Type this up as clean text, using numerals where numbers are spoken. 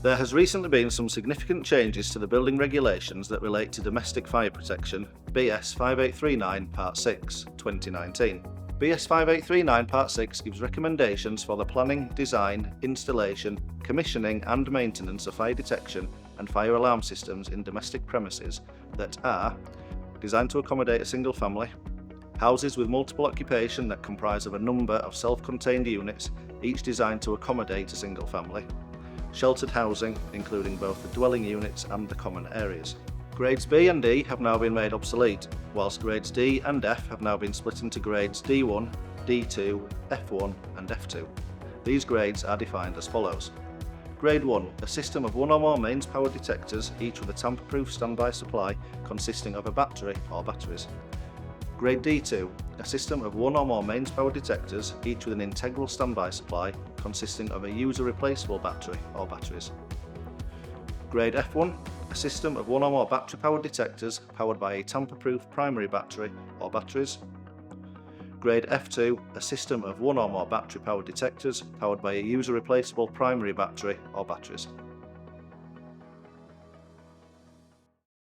There has recently been some significant changes to the building regulations that relate to domestic fire protection, BS 5839 Part 6, 2019. BS 5839 Part 6 gives recommendations for the planning, design, installation, commissioning and maintenance of fire detection and fire alarm systems in domestic premises that are designed to accommodate a single family, houses with multiple occupation that comprise of a number of self-contained units, each designed to accommodate a single family, sheltered housing, including both the dwelling units and the common areas. Grades B and D have now been made obsolete, whilst grades D and F have now been split into grades D1, D2, F1 and F2. These grades are defined as follows. Grade 1, a system of one or more mains power detectors, each with a tamper-proof standby supply consisting of a battery or batteries. Grade D2, a system of one or more mains power detectors, each with an integral standby supply consisting of a user replaceable battery or batteries. Grade F1, a system of one or more battery powered detectors powered by a tamper-proof primary battery or batteries. Grade F2, a system of one or more battery powered detectors powered by a user replaceable primary battery or batteries.